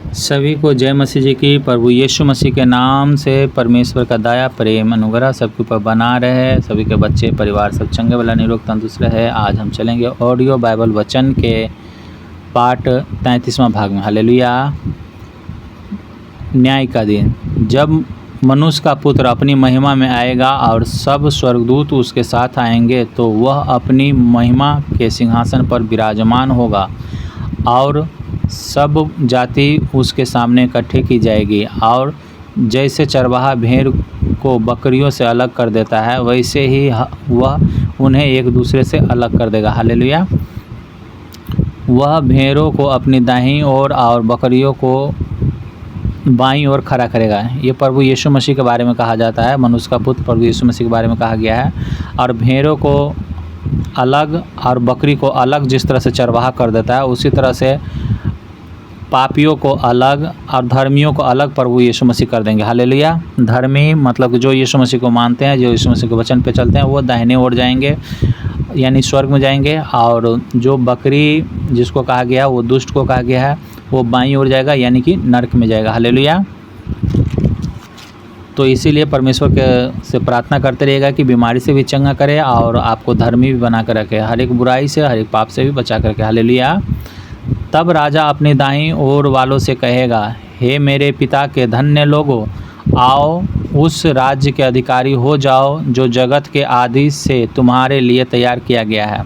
सभी को जय मसीह जी की। प्रभु यीशु मसीह के नाम से परमेश्वर का दया प्रेम अनुग्रह सबके ऊपर बना रहे। सभी के बच्चे परिवार सब चंगे वाला निरोग तंदुरुस्त रहे। आज हम चलेंगे ऑडियो बाइबल वचन के पाठ 33वां भाग में। हालेलुया। न्याय का दिन, जब मनुष्य का पुत्र अपनी महिमा में आएगा और सब स्वर्गदूत उसके साथ आएंगे, तो वह अपनी महिमा के सिंहासन पर विराजमान होगा और सब जाति उसके सामने इकट्ठे की जाएगी। और जैसे चरवाहा भेड़ को बकरियों से अलग कर देता है, वैसे ही वह उन्हें एक दूसरे से अलग कर देगा। हालेलुया। वह भेड़ों को अपनी दाहिनी ओर और बकरियों को बाईं ओर खड़ा करेगा। ये प्रभु यीशु मसीह के बारे में कहा जाता है। मनुष्य का पुत्र प्रभु यीशु मसीह के बारे में कहा गया है। और भेड़ों को अलग और बकरी को अलग जिस तरह से चरवाहा कर देता है, उसी तरह से पापियों को अलग और धर्मियों को अलग प्रभु यीशु मसीह कर देंगे। हालेलुया। धर्मी मतलब जो यीशु मसीह को मानते हैं, जो यीशु मसीह के वचन पे चलते हैं, वो दाहिने ओर जाएंगे यानी स्वर्ग में जाएंगे। और जो बकरी जिसको कहा गया, वो दुष्ट को कहा गया है, वो बाईं ओर जाएगा यानी कि नरक में जाएगा। हालेलुया। तो इसीलिए परमेश्वर के से प्रार्थना करते रहिएगा कि बीमारी से भी चंगा करे और आपको धर्मी भी बना कर रखे, हर एक बुराई से हर एक पाप से भी बचा कर रखे। हालेलुया। तब राजा अपनी दाईं ओर वालों से कहेगा, हे मेरे पिता के धन्य लोगों, आओ उस राज्य के अधिकारी हो जाओ जो जगत के आदि से तुम्हारे लिए तैयार किया गया है।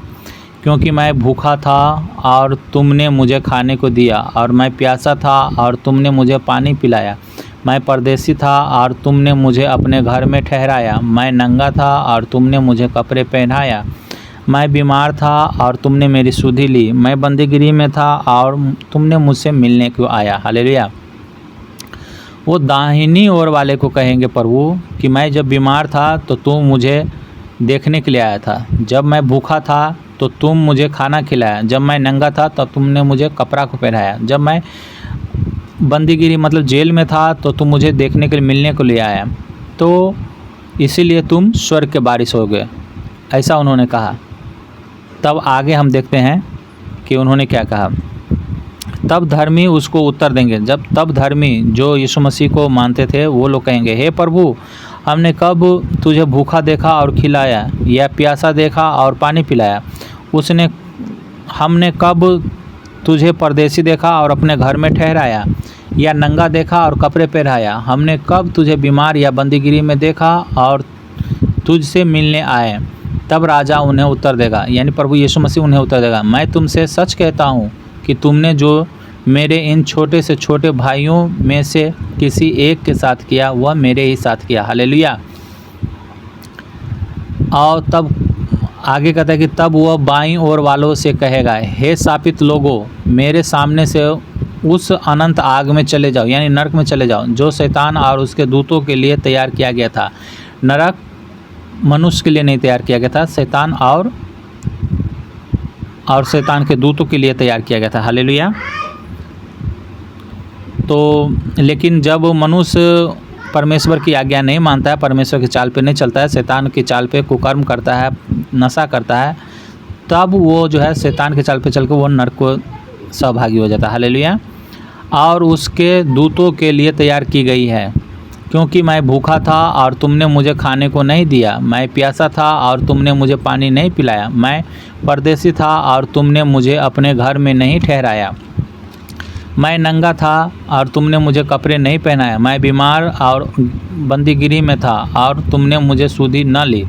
क्योंकि मैं भूखा था और तुमने मुझे खाने को दिया, और मैं प्यासा था और तुमने मुझे पानी पिलाया। मैं परदेसी था और तुमने मुझे अपने घर में ठहराया। मैं नंगा था और तुमने मुझे कपड़े पहनाया। मैं बीमार था और तुमने मेरी सुधि ली। मैं बंदीगिरी में था और तुमने मुझसे मिलने को आया। हालेलुया। वो दाहिनी ओर वाले को कहेंगे प्रभु कि मैं जब बीमार था तो तुम मुझे देखने के लिए आया था, जब मैं भूखा था तो तुम मुझे खाना खिलाया, जब मैं नंगा था तब तुमने मुझे कपड़ा को पहनाया, जब मैं बंदीगिरी मतलब जेल में था तो तुम मुझे देखने के लिए मिलने को ले आया। तो इसीलिए तुम स्वर्ग के वारिस हो गए, ऐसा उन्होंने कहा। तब आगे हम देखते हैं कि उन्होंने क्या कहा। तब धर्मी उसको उत्तर देंगे, तब धर्मी जो यीशु मसीह को मानते थे वो लोग कहेंगे, हे प्रभु, हमने कब तुझे भूखा देखा और खिलाया, या प्यासा देखा और पानी पिलाया? हमने कब तुझे परदेसी देखा और अपने घर में ठहराया, या नंगा देखा और कपड़े पहनाया? हमने कब तुझे बीमार या बंदीगिरी में देखा और तुझसे मिलने आए? तब राजा उन्हें उत्तर देगा, यानी प्रभु यीशु मसीह उन्हें उत्तर देगा, मैं तुमसे सच कहता हूँ कि तुमने जो मेरे इन छोटे से छोटे भाइयों में से किसी एक के साथ किया, वह मेरे ही साथ किया। हालेलुया। और तब आगे कहता है कि तब वह बाईं ओर वालों से कहेगा, हे शापित लोगों, मेरे सामने से उस अनंत आग में चले जाओ, यानी नरक में चले जाओ, जो शैतान और उसके दूतों के लिए तैयार किया गया था। नरक मनुष्य के लिए नहीं तैयार किया गया था, शैतान और शैतान के दूतों के लिए तैयार किया गया था। हालेलुया। तो लेकिन जब मनुष्य परमेश्वर की आज्ञा नहीं मानता है, परमेश्वर की चाल पे नहीं चलता है, शैतान की चाल पे कुकर्म करता है, नशा करता है, तब वो जो है शैतान की चाल पे चल के वो नरक को सहभागी हो जाता है। हालेलुया। और उसके दूतों के लिए तैयार की गई है। क्योंकि मैं भूखा था और तुमने मुझे खाने को नहीं दिया, मैं प्यासा था और तुमने मुझे पानी नहीं पिलाया, मैं परदेसी था और तुमने मुझे अपने घर में नहीं ठहराया, मैं नंगा था और तुमने मुझे कपड़े नहीं पहनाया, मैं बीमार और बंदीगिरी में था और तुमने मुझे सुधि न ली।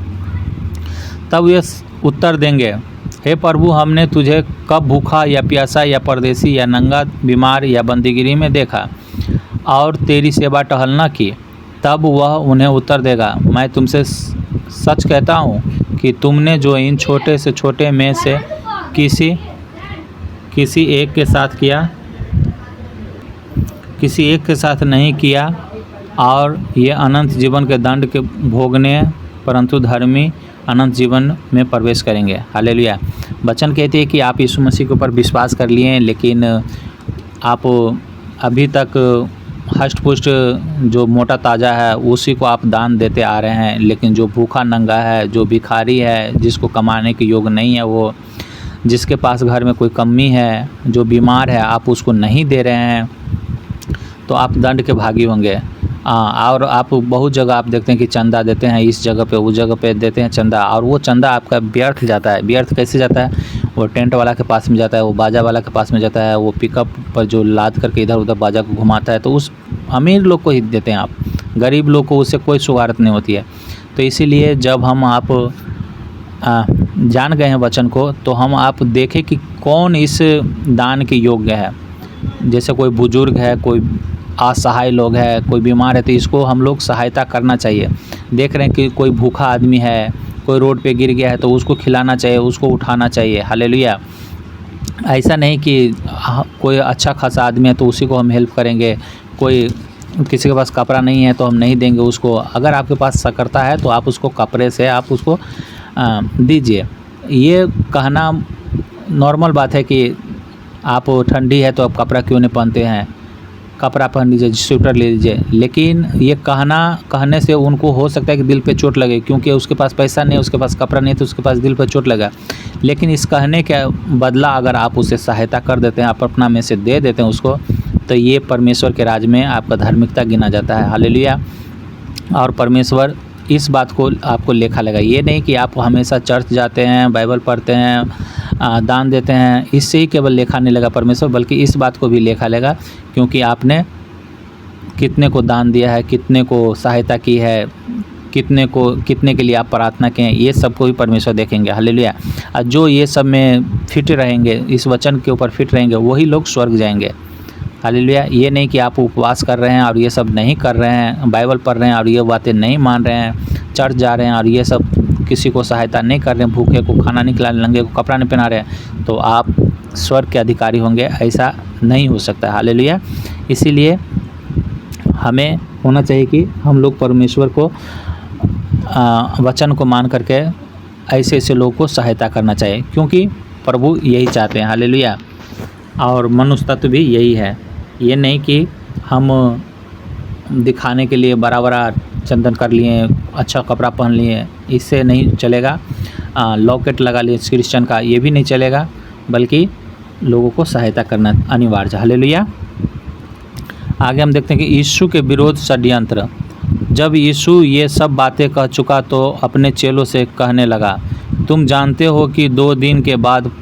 तब ये उत्तर देंगे, हे प्रभु, हमने तुझे कब भूखा या प्यासा या परदेसी या नंगा, बीमार या बंदीगिरी में देखा और तेरी सेवा टहल न की? तब वह उन्हें उत्तर देगा, मैं तुमसे सच कहता हूँ कि तुमने जो इन छोटे से छोटे में से किसी एक के साथ किया, किसी एक के साथ नहीं किया, और ये अनंत जीवन के दंड के भोगने, परंतु धर्मी अनंत जीवन में प्रवेश करेंगे। हालेलुया। वचन कहते हैं कि आप यीशु मसीह के ऊपर विश्वास कर लिए, लेकिन आप अभी तक हष्ट पुष्ट जो मोटा ताज़ा है उसी को आप दान देते आ रहे हैं, लेकिन जो भूखा नंगा है, जो भिखारी है, जिसको कमाने के योग नहीं है, वो जिसके पास घर में कोई कमी है, जो बीमार है, आप उसको नहीं दे रहे हैं। तो आप दंड के भागी होंगे। और आप बहुत जगह आप देखते हैं कि चंदा देते हैं, इस जगह पे उस जगह पे देते हैं चंदा, और वो चंदा आपका व्यर्थ जाता है। व्यर्थ कैसे जाता है? वो टेंट वाला के पास में जाता है, वो बाजा वाला के पास में जाता है, वो पिकअप पर जो लाद करके इधर उधर बाजा को घुमाता है, तो उस अमीर लोग को ही देते हैं आप। गरीब लोग को उससे कोई शुगारत नहीं होती है। तो इसीलिए जब हम आप जान गए हैं वचन को, तो हम आप देखें कि कौन इस दान के योग्य है। जैसे कोई बुजुर्ग है, कोई असहाय लोग है, कोई बीमार है, तो इसको हम लोग सहायता करना चाहिए। देख रहे हैं कि कोई भूखा आदमी है, कोई रोड पे गिर गया है, तो उसको खिलाना चाहिए, उसको उठाना चाहिए। हालेलुया। ऐसा नहीं कि कोई अच्छा खासा आदमी है तो उसी को हम हेल्प करेंगे, कोई किसी के पास कपड़ा नहीं है तो हम नहीं देंगे उसको। अगर आपके पास सकरता है तो आप उसको कपड़े से आप उसको दीजिए। ये कहना नॉर्मल बात है कि आप ठंडी है तो आप कपड़ा क्यों नहीं पहनते हैं, कपड़ा पहन लीजिए, स्वेटर ले लीजिए। लेकिन ये कहने से उनको हो सकता है कि दिल पे चोट लगे, क्योंकि उसके पास पैसा नहीं है, उसके पास कपड़ा नहीं है, तो उसके पास दिल पे चोट लगा। लेकिन इस कहने के बदला अगर आप उसे सहायता कर देते हैं, आप अपना में से दे देते हैं उसको, तो ये परमेश्वर के राज में आपका धार्मिकता गिना जाता है। हालेलुया। और परमेश्वर इस बात को आपको लेखा लगा। ये नहीं कि आप हमेशा चर्च जाते हैं, बाइबल पढ़ते हैं, दान देते हैं, इससे ही केवल लेखा नहीं लगा परमेश्वर, बल्कि इस बात को भी लेखा लेगा क्योंकि आपने कितने को दान दिया है, कितने को सहायता की है, कितने के लिए आप प्रार्थना किए हैं, ये सब को भी परमेश्वर देखेंगे। हालेलुया। और जो ये सब में फिट रहेंगे, इस वचन के ऊपर फिट रहेंगे, वही लोग स्वर्ग जाएंगे। हालेलुया। ये नहीं कि आप उपवास कर रहे हैं और ये सब नहीं कर रहे हैं, बाइबल पढ़ रहे हैं और ये बातें नहीं मान रहे हैं, चर्च जा रहे हैं और ये सब किसी को सहायता नहीं कर रहे हैं, भूखे को खाना नहीं खिला रहे, नंगे को कपड़ा नहीं पहना रहे हैं, तो आप स्वर्ग के अधिकारी होंगे। ऐसा नहीं हो सकता। हालेलुया। इसीलिए हमें होना चाहिए कि हम लोग परमेश्वर को वचन को मान करके ऐसे ऐसे लोगों को सहायता करना चाहिए, क्योंकि प्रभु यही चाहते हैं। हालेलुया। और मनुष्य तत्व भी यही है। ये नहीं कि हम दिखाने के लिए बड़ा बड़ा चंदन कर लिए, अच्छा कपड़ा पहन लिए, इससे नहीं चलेगा। लॉकेट लगा लिए क्रिश्चियन का, ये भी नहीं चलेगा, बल्कि लोगों को सहायता करना अनिवार्य है। हालेलुया। आगे हम देखते हैं कि यीशु के विरोध षड्यंत्र। जब यीशु ये सब बातें कह चुका तो अपने चेलों से कहने लगा, तुम जानते हो कि 2 दिन के बाद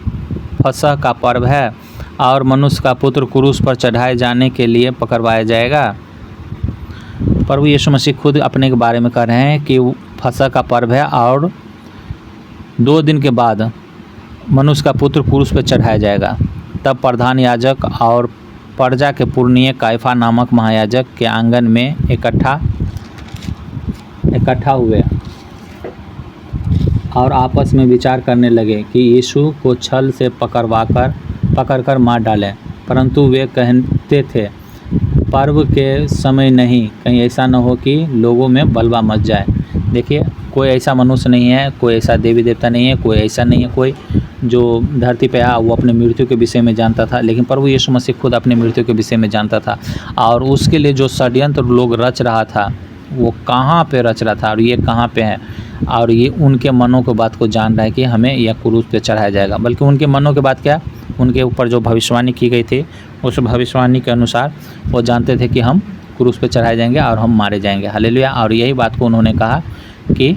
फसह का पर्व है और मनुष्य का पुत्र क्रूस पर चढ़ाए जाने के लिए पकड़वाया जाएगा। प्रभु यीशु मसीह खुद अपने के बारे में कह रहे हैं कि फसह का पर्व है और 2 दिन के बाद मनुष्य का पुत्र क्रूस पर चढ़ाया जाएगा। तब प्रधान याजक और प्रजा के पुरनिये काइफा नामक महायाजक के आंगन में इकट्ठा हुए और आपस में विचार करने लगे कि यीशु को छल से पकड़कर मार डालें। परंतु वे कहते थे, पर्व के समय नहीं, कहीं ऐसा न हो कि लोगों में बलवा मच जाए। देखिए, कोई ऐसा मनुष्य नहीं है, कोई ऐसा देवी देवता नहीं है, कोई ऐसा नहीं है कोई जो धरती पे आया वो अपने मृत्यु के विषय में जानता था। लेकिन प्रभु यीशु मसीह खुद अपने मृत्यु के विषय में जानता था, और उसके लिए जो षड्यंत्र लोग रच रहा था वो कहाँ पे रच रहा था और ये कहाँ पे है, और ये उनके मनों के बात को जान रहा है कि हमें यह क्रूस पे चढ़ाया जाएगा। बल्कि उनके मनों के बात क्या, उनके ऊपर जो भविष्यवाणी की गई थी उस भविष्यवाणी के अनुसार वो जानते थे कि हम क्रूस पे चढ़ाए जाएंगे और हम मारे जाएंगे। हालेलुया। और यही बात को उन्होंने कहा कि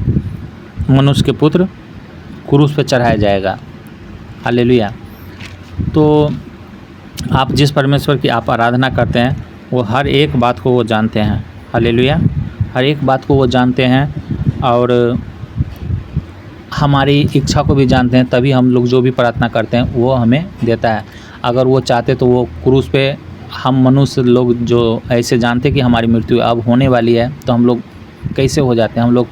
मनुष्य के पुत्र क्रूस पे चढ़ाया जाएगा। हालेलुया। तो आप जिस परमेश्वर की आप आराधना करते हैं वो हर एक बात को वो जानते हैं। हालेलुया। हर एक बात को वो जानते हैं और हमारी इच्छा को भी जानते हैं, तभी हम लोग जो भी प्रार्थना करते हैं वो हमें देता है। अगर वो चाहते तो वो क्रूस पे, हम मनुष्य लोग जो ऐसे जानते कि हमारी मृत्यु अब होने वाली है, तो हम लोग कैसे हो जाते हैं, हम लोग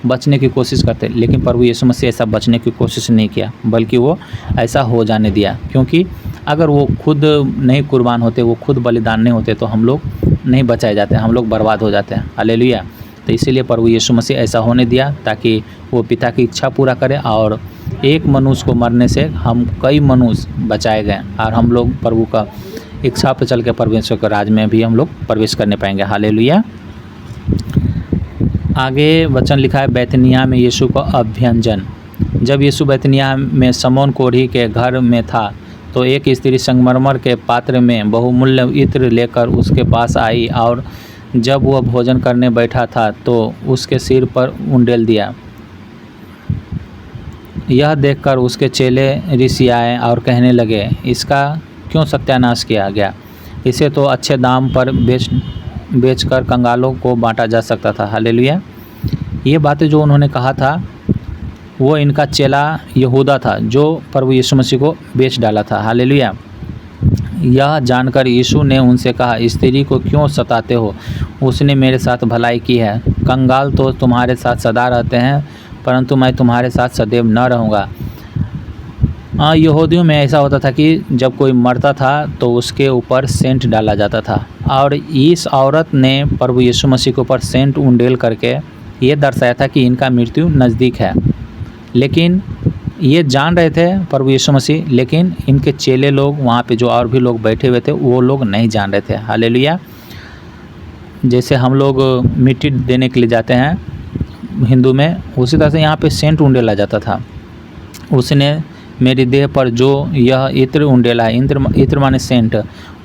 बचने की कोशिश करते हैं। लेकिन प्रभु यीशु मसीह ऐसा बचने की कोशिश नहीं किया, बल्कि वो ऐसा हो जाने दिया। क्योंकि अगर वो खुद नहीं कुर्बान होते, वो खुद बलिदान नहीं होते, तो हम लोग नहीं बचाए जाते, हम लोग बर्बाद हो जाते हैं। हालेलुया। तो इसीलिए प्रभु यीशु मसीह ऐसा होने दिया ताकि वो पिता की इच्छा पूरा करे, और एक मनुष्य को मरने से हम कई मनुष्य बचाए गए, और हम लोग प्रभु का इच्छा पर चल के परमेश्वर के राज में भी हम लोग प्रवेश करने पाएंगे। हालेलुया। आगे वचन लिखा है, बैतनिय्याह में यीशु का अभ्यंजन। जब यीशु बैतनिय्याह में शमौन कोढ़ी के घर में था तो एक स्त्री संगमरमर के पात्र में बहुमूल्य इत्र लेकर उसके पास आई और जब वह भोजन करने बैठा था तो उसके सिर पर उंडेल दिया। यह देखकर उसके चेले ऋषियाए और कहने लगे, इसका क्यों सत्यानाश किया गया? इसे तो अच्छे दाम पर बेचकर कंगालों को बांटा जा सकता था। हालेलुया। ये बातें जो उन्होंने कहा था वो इनका चेला यहूदा था जो प्रभु यीशु मसीह को बेच डाला था। हालेलुया। यह जानकर यीशु ने उनसे कहा, स्त्री को क्यों सताते हो? उसने मेरे साथ भलाई की है। कंगाल तो तुम्हारे साथ सदा रहते हैं, परंतु मैं तुम्हारे साथ सदैव न रहूँगा। यहूदियों में ऐसा होता था कि जब कोई मरता था तो उसके ऊपर सेंट डाला जाता था, और इस औरत ने प्रभु यीशु मसीह के ऊपर सेंट उंडेल करके ये दर्शाया था कि इनका मृत्यु नज़दीक है। लेकिन ये जान रहे थे प्रभु यीशु मसीह, लेकिन इनके चेले लोग, वहाँ पे जो और भी लोग बैठे हुए थे, वो लोग नहीं जान रहे थे। हालेलुया। जैसे हम लोग मिट्टी देने के लिए जाते हैं हिंदू में, उसी तरह से यहाँ पे सेंट उंडेला जाता था। उसने मेरी देह पर जो यह इत्र उंडेला है, इत्र माने सेंट,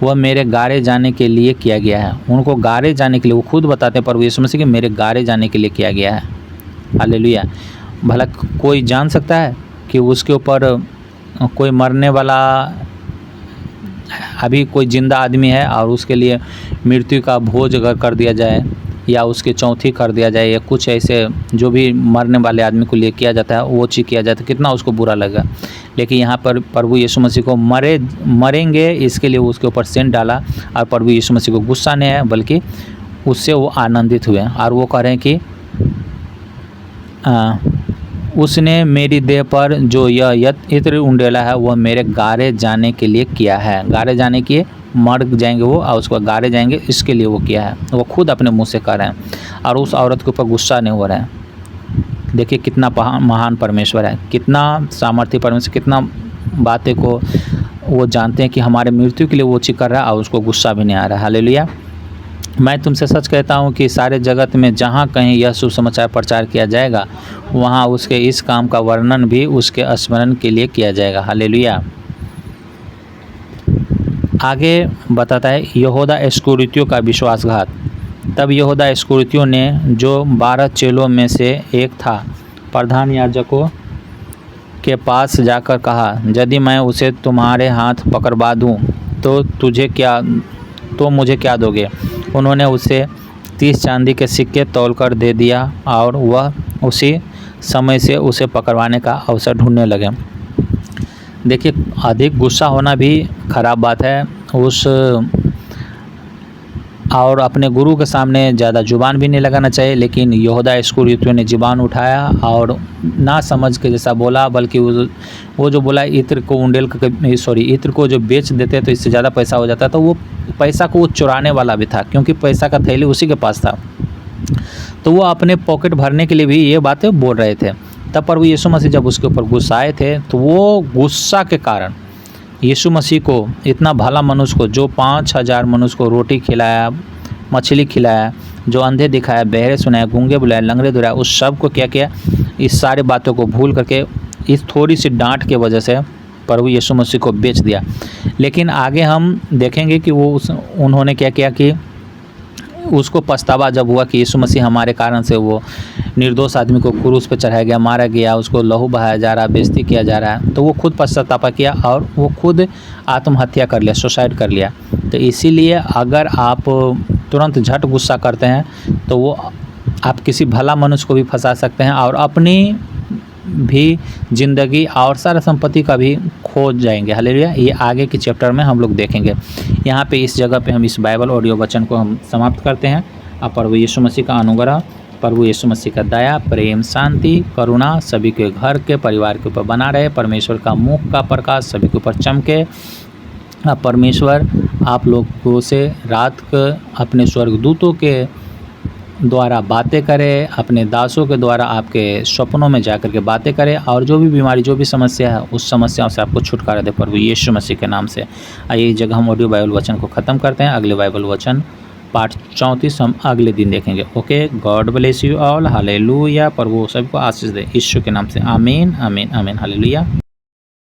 वह मेरे गारे जाने के लिए किया गया है। उनको गारे जाने के लिए, वो खुद बताते हैं प्रभु यीशु मसीह कि मेरे गारे जाने के लिए किया गया है। हालेलुया। भला कोई जान सकता है कि उसके ऊपर कोई मरने वाला, अभी कोई जिंदा आदमी है और उसके लिए मृत्यु का भोज अगर कर दिया जाए या उसकी चौथी कर दिया जाए या कुछ ऐसे जो भी मरने वाले आदमी को लिए किया जाता है वो चीज़ किया जाता है, कितना उसको बुरा लगा। लेकिन यहाँ पर प्रभु यीशु मसीह को मरेंगे इसके लिए उसके ऊपर सेंट डाला, और प्रभु यीशु मसीह को गुस्सा नहीं है बल्कि उससे वो आनंदित हुए, और वो कह रहे हैं कि उसने मेरी देह पर जो यह इत्र उंडेला है वह मेरे गारे जाने के लिए किया है। गारे जाने के, मर जाएंगे वो और उसको गारे जाएंगे, इसके लिए वो किया है। वो खुद अपने मुंह से कह रहे हैं, और उस औरत के ऊपर गुस्सा नहीं हो रहा है। देखिए कितना महान परमेश्वर है, कितना सामर्थ्य परमेश्वर, कितना बातें को वो जानते हैं कि हमारे मृत्यु के लिए वो चीज़ कर रहा है और उसको गुस्सा भी नहीं आ रहा है। हालेलुया। मैं तुमसे सच कहता हूँ कि सारे जगत में जहाँ कहीं यह सुसमाचार प्रचार किया जाएगा वहाँ उसके इस काम का वर्णन भी उसके स्मरण के लिए किया जाएगा। हालेलुया। आगे बताता है यहूदा इस्करियोतियों का विश्वासघात। तब यहूदा इस्करियोती ने, जो 12 चेलों में से एक था, प्रधान याजकों के पास जाकर कहा, यदि मैं उसे तुम्हारे हाथ पकड़वा दूँ तो मुझे क्या दोगे? उन्होंने उसे 30 चांदी के सिक्के तौलकर दे दिया और वह उसी समय से उसे पकड़वाने का अवसर ढूंढने लगे। देखिए अधिक गुस्सा होना भी खराब बात है, और अपने गुरु के सामने ज़्यादा जुबान भी नहीं लगाना चाहिए। लेकिन यहूदा इस्करियोती ने जुबान उठाया और ना समझ के जैसा बोला, बल्कि वो जो बोला इत्र को उंडेल इत्र को जो बेच देते तो इससे ज़्यादा पैसा हो जाता, तो वो पैसा को वो चुराने वाला भी था, क्योंकि पैसा का थैली उसी के पास था। तो वो अपने पॉकेट भरने के लिए भी ये बातें बोल रहे थे। तब प्रभु यीशु मसीह जब उसके ऊपर गुस्साए थे, तो वो गुस्सा के कारण यीशु मसीह को, इतना भला मनुष्य को, जो 5000 मनुष्य को रोटी खिलाया, मछली खिलाया, जो अंधे दिखाया, बहरे सुनाया, गूंगे बुलाया, लंगड़े दुलाया, उस सब को क्या किया? इस सारे बातों को भूल करके इस थोड़ी सी डांट के वजह से प्रभु यीशु मसीह को बेच दिया। लेकिन आगे हम देखेंगे कि उन्होंने क्या किया कि उसको पछतावा जब हुआ कि यीशु मसीह हमारे कारण से वो निर्दोष आदमी को क्रूस पे चढ़ाया गया, मारा गया, उसको लहू बहाया जा रहा, बेइज्जती किया जा रहा है, तो वो खुद पश्चाताप किया और वो खुद आत्महत्या कर लिया, सुसाइड कर लिया। तो इसीलिए अगर आप तुरंत झट गुस्सा करते हैं तो वो आप किसी भला मनुष्य को भी फंसा सकते हैं और अपनी भी ज़िंदगी और सारा संपत्ति का भी खो जाएंगे। हालेलुया। ये आगे के चैप्टर में हम लोग देखेंगे। यहाँ पे इस जगह पे हम इस बाइबल ऑडियो वचन को हम समाप्त करते हैं। अब प्रभु यीशु मसीह का अनुग्रह, प्रभु यीशु मसीह का दया, प्रेम, शांति, करुणा सभी के घर के परिवार के ऊपर बना रहे। परमेश्वर का मुख का प्रकाश सभी के ऊपर चमके। परमेश्वर आप लोगों से रात को अपने स्वर्गदूतों के द्वारा बातें करे, अपने दासों के द्वारा आपके सपनों में जाकर के बातें करे, और जो भी बीमारी, जो भी समस्या है, उस समस्याओं से आपको छुटकारा दे प्रभु यीशु मसीह के नाम से। आइए इस जगह हम ऑडियो बाइबल वचन को ख़त्म करते हैं। अगले बाइबल वचन पाठ 34 हम अगले दिन देखेंगे। Okay, god bless you all. Hallelujah. प्रभु सबको आशीष दे यीशु के नाम से। आमीन, आमीन, आमीन। हालेलुया।